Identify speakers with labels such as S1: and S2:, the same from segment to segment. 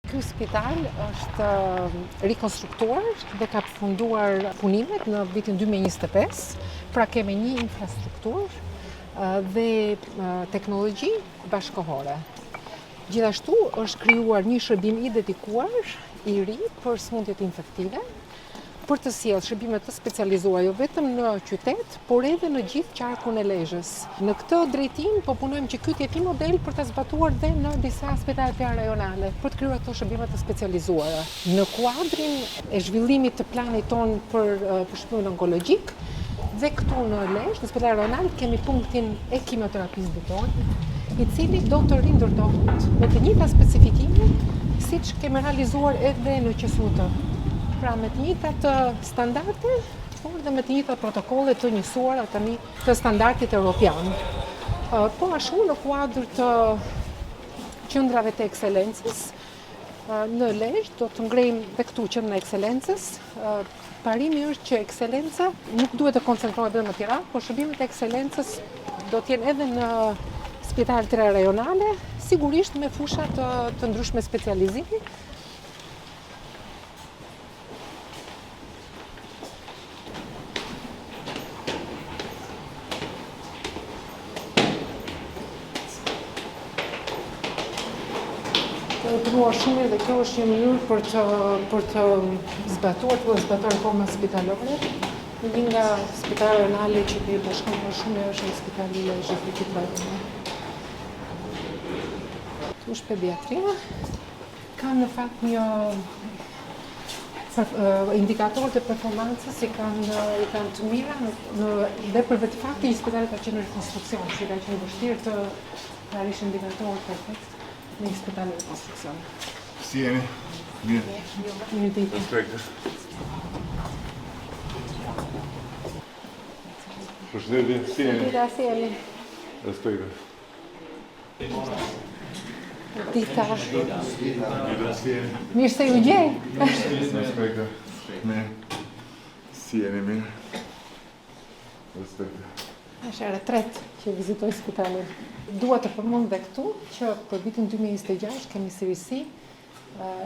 S1: Ky spital është rikonstruktuar dhe ka përfunduar punimet në vitin 2025, pra kemi një infrastrukturë dhe teknologji bashkëkohore. Gjithashtu është krijuar një shërbim i dedikuar i ri për sëmundjet infektive, për të sjellë shërbime të specializuara jo vetëm në qytet, por edhe në gjithë qarkun e Lezhës. Në këtë drejtim po punojmë që ky të jetë model për ta zbatuar dhe në disa spitale rajonale, për të krijuar këto shërbime të specializuara. Në kuadrin e zhvillimit të planit ton për shërbimin onkologjik, dhe këtu në Lezhë, në spitalin rajonal, kemi punktin e kimioterapisë detone, i cili do të rindërtohet me të njëjta specifikime siç kemi realizuar edhe në QSUT. Pra me të njëjtat standarde, por dhe me të njëjtat protokolle të njësuara tani të standardit evropian. Po ashtu në kuadër të qendrave të ekselencës, në Lezhë do të ngrejmë dhe këtu qendrën e ekselencës. Parimi është që ekselencia nuk duhet të koncentrohet vetëm në Tiranë, por shërbimet e ekselencës do të jenë edhe në spitalet tjera rajonale, sigurisht me fusha të ndryshme specializimi. Të shumë dhe kjo është një mënyrë për të zbatuar reforma spitalore. Një nga spitalet rajonale që i bashkon shumë është spitali i Lezhës. Tu është pediatria. Ka në fakt një indikatorë të performancës i kanë të mira dhe për vetë fakti një spitali ka qenë në rekonstruksion, si ka qenë vështirë të arish indikatorë perfekt. Në spital e rekonstruksion.
S2: Si jeni? Mirë.
S1: Mirë ditë.
S2: Respekte. Përshëndetje, si jeni?
S1: Dita, si jeni?
S2: Respekte.
S1: Dita.
S2: Dita, si jeni?
S1: Mirë se ju gjej.
S2: Respekte. Mirë. Si jeni mirë? Respekte.
S1: Është ere tretë që vizitoj spitalin. Dua të përmend dhe këtu që për vitin 2026 kemi sërisi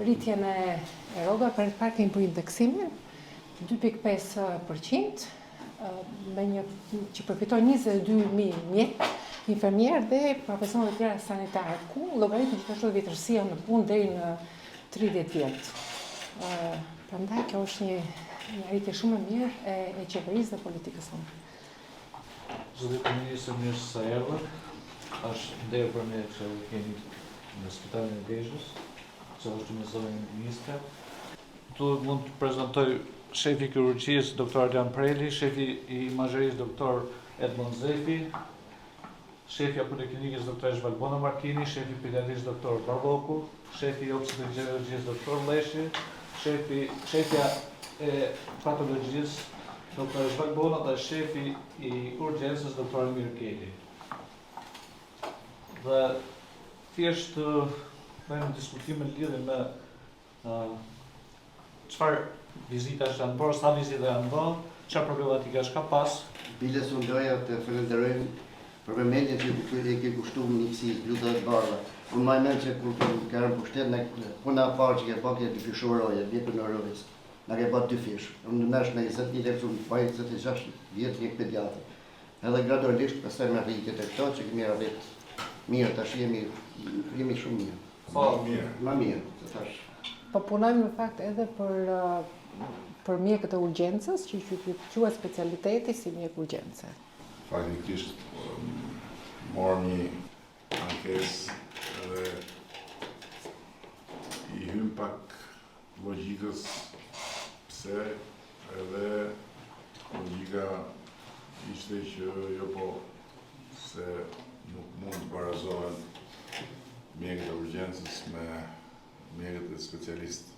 S1: rritjen e rrogave për kemi për indeksimin 2.5%, me një që përfiton 22.000 mjek, infermier dhe profesionale të tjera sanitarë, ku llogaritet gjithashtu vjetërsia në punë deri në 30 vjet. Prandaj kjo është një rritje shumë e mirë e qeverisë dhe politikës sonë.
S3: Zëdit Ministrë, mirë se sa erdhët. Është nderë për ne që kemi në spitalin e Lezhës, që është të mëzojnë ministra. Tu mund të prezentoj shefi kirurgjisë, dr. Ardian Preli, shefi i imazherisë, dr. Edmond Zefi, shefi i poliklinikës, dr. Valbona Martini, shefi i pediatrisë, dr. Barloku, shefi i obstetërologjisë, dr. Leshi, shefja e patologjisë, dr. Valbona dhe shefi i urgjencës, dr. Amir Keli. Dhe thjesht bëjmë diskutime lidhje me çfarë vizitash janë bërë, sa vizita janë bërë, çfarë problematika është ka pas.
S4: Biles unë doja të falenderojmë për vëmendjen që e ke kushtuar mjekësisë Bluta e Bardha. Unë më mend që kur ka rënë pushtet në puna e parë që ke bërë të fishoroje, vjetën në Rovis. Na ke bërë 2 fish. Unë nësh në 21 vjet unë bëj 26 vjet një pediatër. Edhe gradualisht pastaj më rritet të këto që kemi arritur. Mirë, tash jemi shumë mirë.
S2: Po, mirë.
S4: Ma mirë, të tash.
S1: Po punojmë në fakt edhe për mjekët e urgjencës, që quhet specialiteti si mjek urgjence.
S2: Faktikisht morëm një ankesë edhe i hym pak logjikës pse edhe logjika ishte që jo po se nuk mund të barazohen mjekët e urgjencës me mjekët e specialistë.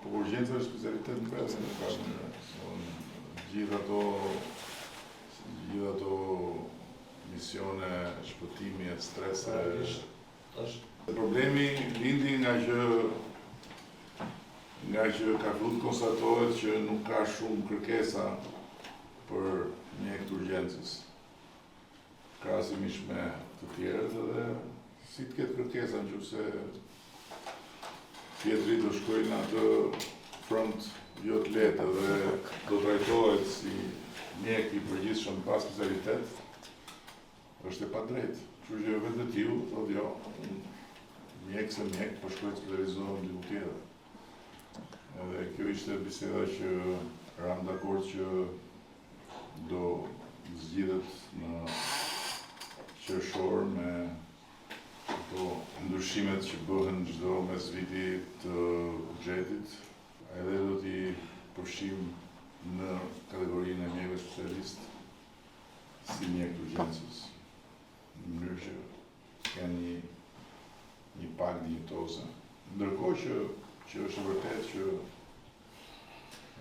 S2: Po urgjenca është specialitet në vetë, në fakt. Gjithë ato misione, shpëtimi e strese. Problemi lindi nga që ka filluar të konstatohet që nuk ka shumë kërkesa për mjekët urgjencës. Krahasimisht me të tjerët edhe si të ketë kërkesa nëse tjetri do shkojnë në atë front jo të lehtë dhe do trajtohet si mjek i përgjithshëm pa specialitet, është e padrejtë. Kështu që vetë tillë thotë jo, mjek se mjek, po shkoj të specializohem diku tjetër. Edhe kjo ishte biseda që ram dakord që do zgjidhet në qershor me ato ndryshimet që bëhen çdo mes vitit të buxhetit, edhe do t'i përfshim në kategorinë e mjekëve specialist si mjek të urgjencës, në mënyrë që kanë një pagë dinjitoze. Ndërkohë që është vërtet që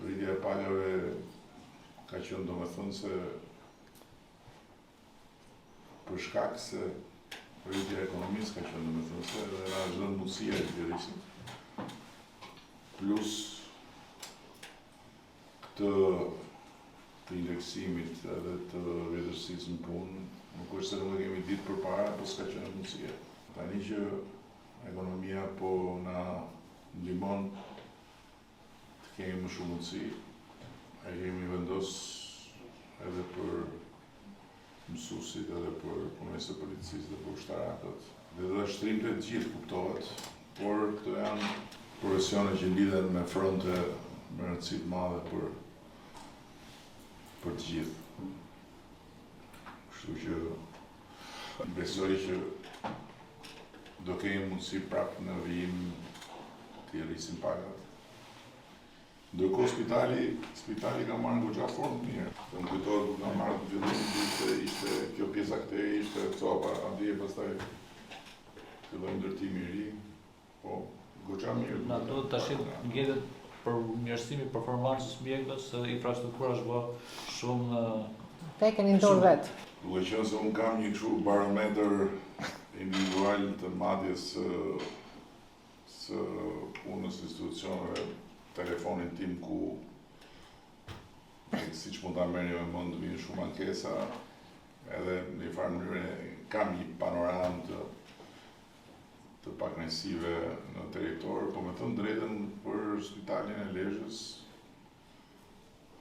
S2: rritja e pagave ka qenë domethënëse për shkak se rritja e ekonomisë ka qenë domethënëse dhe na është dhënë mundësia të rrisim. Plus këtë indeksimit edhe të vjetërsisë në punë, nuk është se nuk e kemi ditë përpara, po s'ka qenë mundësia. Tani që ekonomia po na ndihmon të kemi më shumë mundësi, e kemi vendos edhe për mësuesit, edhe për punëtorët e policisë dhe për ushtarakët. Dhe dhe shtrimtë të gjithë kuptohet, por këto janë profesione që lidhen me fronte me rëndësi të madhe për të gjithë. Kështu që besoj që do kemi mundësi prapë në vijim të rrisim pagat. Ndërkohë spitali ka marrë goxha formë të mirë. Më kujtohet kur ka marrë në fillim ishte kjo pjesa këtej, ishte copa, andje pastaj filloi ndërtimi i ri, po goxha mirë.
S3: Na duhet tash ngjelet për mirësimin e performancës mjekëve, se infrastruktura është bërë shumë
S1: Te keni në dorë vetë.
S2: Duke qenë se unë kam një kështu barometër individual të madjes së punës institucioneve, telefonin tim ku siç mund ta merrni me mend vinë shumë ankesa, edhe në një farë mënyrë kam një panoramë të pakënaqësive në territor, po me thënë drejtën për spitalin e Lezhës,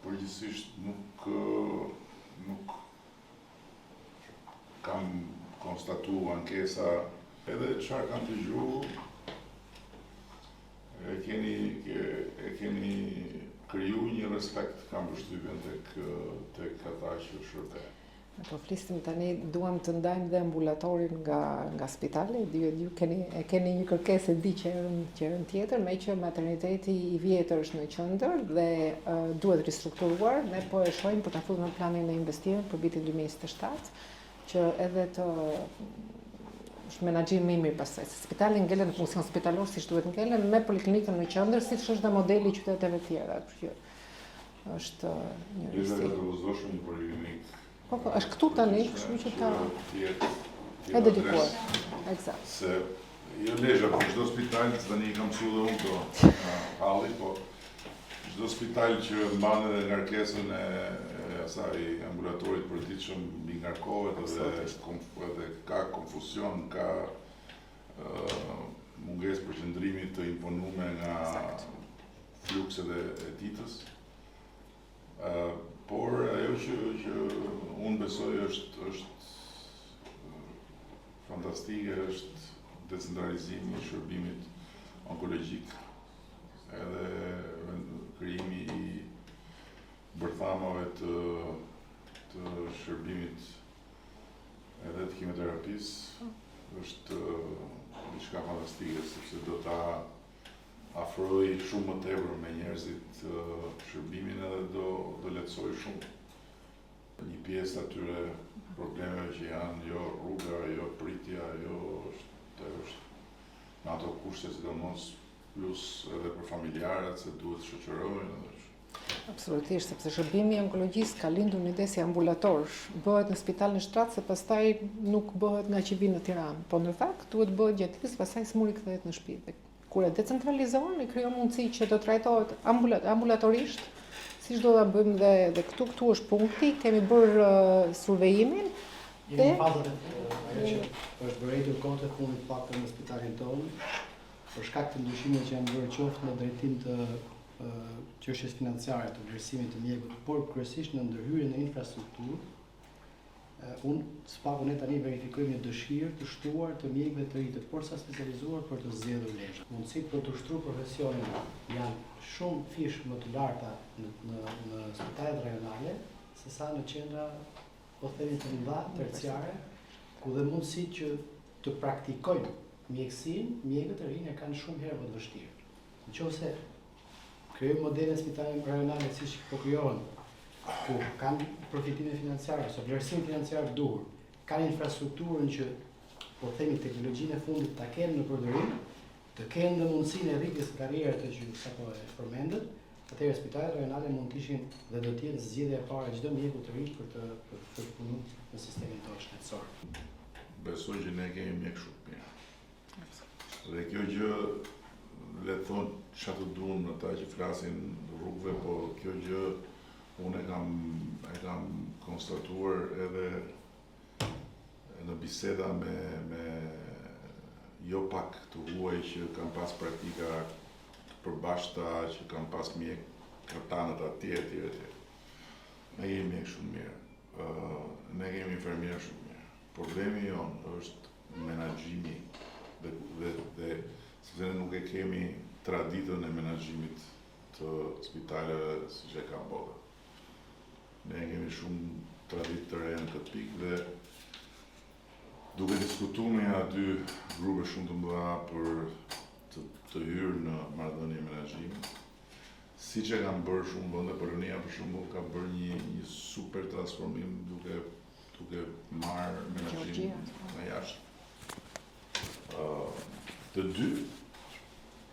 S2: përgjithsisht nuk kam konstatuar ankesa, edhe çfarë kam dëgjuar e keni kriju një respekt, kam përshtypjen tek ata që shërbejnë.
S1: Po flisnim tani, duam të ndajmë dhe ambulatorin nga spitali, ju keni një kërkesë di qerën tjetër, me që materniteti i vjetër është në qendër dhe duhet ristrukturuar, ne po e shohim për ta futur në planin e investimeve për vitin 2027, që edhe të është menaxhim më i mirë pastaj. Spitali ngelen në funksion spitalor siç duhet ngelen me poliklinikën në qendër, siç është dhe modeli i qyteteve të tjera. Kështu që është një
S2: risi. Dhe propozojmë një poliklinikë.
S1: Po, është këtu tani, kështu që ta e dedikuar. Eksakt.
S2: Se jo Lezhë, po çdo spital, tani kam mësuar dhe unë to halli, po çdo spital që mban edhe ngarkesën e asaj ambulatorit përditshëm mbi ngarkohet edhe ka konfuzion, ka mungesë përqendrimit të imponuar nga flukset e ditës. Por ajo që unë besoj është fantastike, është decentralizimi i shërbimit onkologjik, edhe krijimi i bërthamave të shërbimit edhe të kimioterapisë është diçka fantastike, sepse do ta afroj shumë më tepër me njerëzit shërbimin edhe do lehtësoj shumë një pjesë atyre problemeve që janë jo rruga, jo pritja, jo është në ato kushte sidomos, plus edhe për familjarët se duhet shoqërohen.
S1: Absolutisht, sepse shërbimi i onkologjisë ka lindur një desi ambulator, bëhet në spital në shtrat, se pastaj nuk bëhet nga që vinë në Tiranë, po në fakt duhet bëhet gjatis, pastaj smuri kthehet në shtëpi. Kur e decentralizohen, i krijon mundësi që të trajtohet ambulatorisht, siç do ta bëjmë dhe këtu është punkti, kemi bërë survejimin.
S5: Jemi në fazën ajo që është bërë kohët e fundit pak në spitalin tonë, për shkak të ndryshimeve që janë bërë qoftë në drejtim të çështjes financiare të vlerësimit të mjekut, por kryesisht në ndërhyrjen në infrastrukturë, ne tani verifikojmë një dëshirë të shtuar të mjekëve të ri të forca specializuar për të zgjedhur lezhë. Mundësitë për të ushtruar profesionin janë shumë fish më të larta në spitalet rajonale sesa në qendra, po themi të mëdha terciare, ku dhe mundësitë që të praktikojnë mjekësinë, mjekët e rinj e kanë shumë herë më të vështirë. Nëse krijojmë modele spitale rajonale siç po krijohen, ku kanë përfitime financiare ose vlerësim financiar të duhur, kanë infrastrukturën që, po themi, teknologjinë e fundit ta kenë në përdorim, të kenë në mundësinë e rritjes së karrierës që sapo e përmendët, atëherë spitalet rajonale mund të ishin dhe do të jetë zgjedhja e parë e çdo mjeku të ri për të punuar në sistemin tonë shëndetësor.
S2: Besoj që ne kemi mjek shumë mirë. Dhe kjo gjë, le të thonë çfarë të duan ata që flasin rrugëve, po kjo gjë unë e kam konstatuar edhe në biseda me jo pak të huaj që kam pas praktika të përbashkëta, që kam pas mjek katanët atje. Ne kemi mjek shumë mirë. Ne kemi infermiera shumë mirë. Problemi jonë është menaxhimi dhe sepse ne nuk e kemi traditën e menaxhimit të spitaleve siç e ka bota. Ne kemi shumë traditë të reja në këtë pikë dhe duke diskutuar me aty grupe shumë të mëdha për të hyrë në marrëdhënie menaxhimi, siç e kanë bërë shumë vende, Polonia për shembull ka bërë një super transformim duke marrë menaxhimin nga jashtë. Të dy,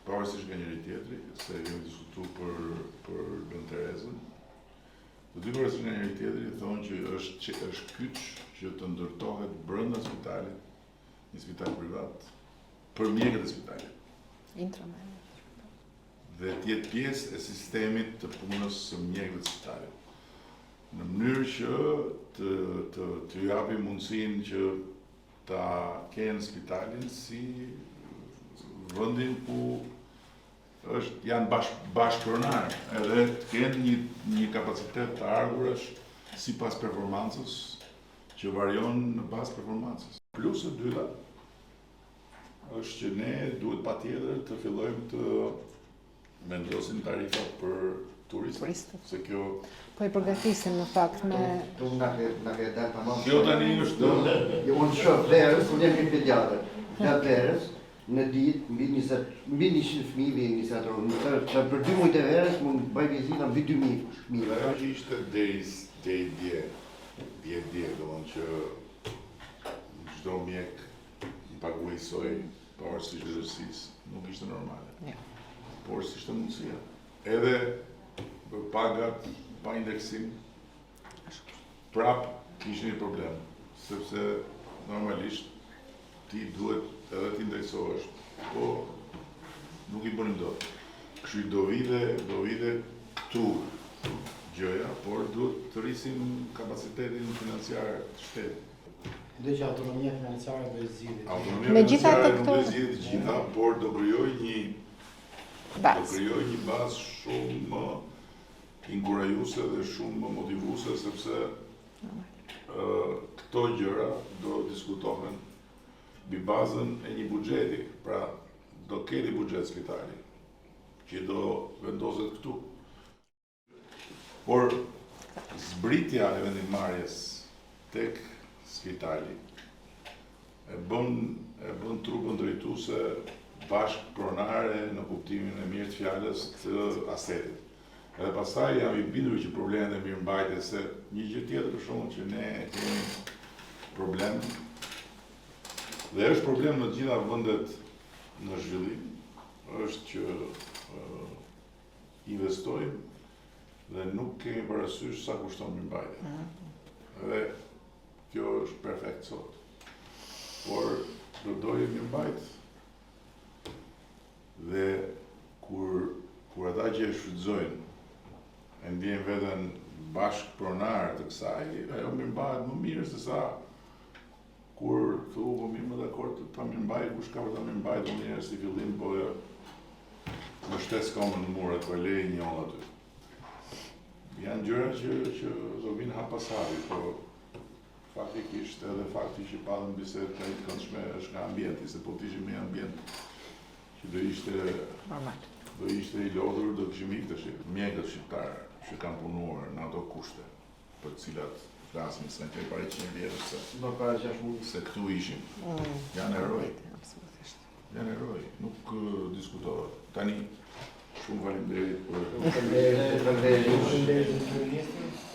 S2: pavarësisht nga njëri tjetri, se kemi diskutuar për Bën Terezën, të dy pavarësisht nga njëri tjetri thonë që është kyç që të ndërtohet brenda spitalit, një spital privat, për mjekët e spitalit. Dhe të jetë pjesë e sistemit të punës së mjekëve të spitalit. Në mënyrë që të japi mundësinë që ta kenë spitalin si vendin ku janë bashkëpronar, edhe të kenë një kapacitet të ardhurësh sipas performancës që varion në bazë performancës. Plus e dyta është që ne duhet patjetër të fillojmë të vendosim tarifa për turistët. Se kjo
S1: po e përgatisim në fakt me
S4: Na ke dalë tamam.
S2: Kjo tani është
S4: Unë shoh verës, unë jam një pediatër. Nga verës, në ditë, mbi 100 fëmijë vinë një satëror. Për 2 muajt e verës, mund bëj vizita mbi 2000 fëmijë.
S2: Ajo që ishte deri dje, domethënë që çdo mjek paguajsoj pavarësisht vlerësisë, nuk ishte normale. Por s'ishte mundësia. Edhe për pagat pa indeksim, prap kishte një problem, sepse normalisht ti duhet edhe ti indeksohesh, po nuk i bënim dot. Kështu do vide këtu gjëja, por duhet të rrisim kapacitetin financiar të shtetit.
S5: Dhe që autonomia financiare do të zgjidhet.
S2: Autonomia financiare nuk do të zgjidhet të gjitha, por do krijoj një bazë shumë më inkurajuese dhe shumë më motivuese, sepse këto gjëra do diskutohen mbi bazën e një buxheti. Pra, do keti buxhet spitali, që do vendoset këtu. Por zbritja e vendimmarrjes tek spitali e bën trupën drejtuese bashkëpronare në kuptimin e mirë të fjalës të asetit. Edhe pastaj jam i bindur që problemet e mirëmbajtjes, se një gjë tjetër për shkakun që ne kemi problem, dhe është problem në të gjitha vendet në zhvillim, është që investojmë dhe nuk kemi parasysh sa kushton mirëmbajtja. Dhe kjo është perfekt sot. Por do dojë mirëmbajt dhe kur ata që e shfrytëzojnë e ndjejnë veten bashkëpronar të kësaj, ajo mirëmbahet më mirë se sa kur thu po mirë më dakord të pa mirëmbajtur, kush ka për ta mirëmbajtur mirë si fillim, po shtesë komën në muret, po e lej një onë aty. Janë gjëra që do vinë hap pas hapi, po faktikisht edhe fakti që patëm bisedë të këndshme është nga ambienti, se po të ishim me ambient që do ishte i lodhur, do kishim ikë tash mjekët shqiptarë që kanë punuar në ato kushte, për të cilat flasim se në këtë pare 100 vjetës se këtu ishim. Janë heroj. Janë heroj, nuk diskutohet. Tani, shumë faleminderit për...
S4: Faleminderit.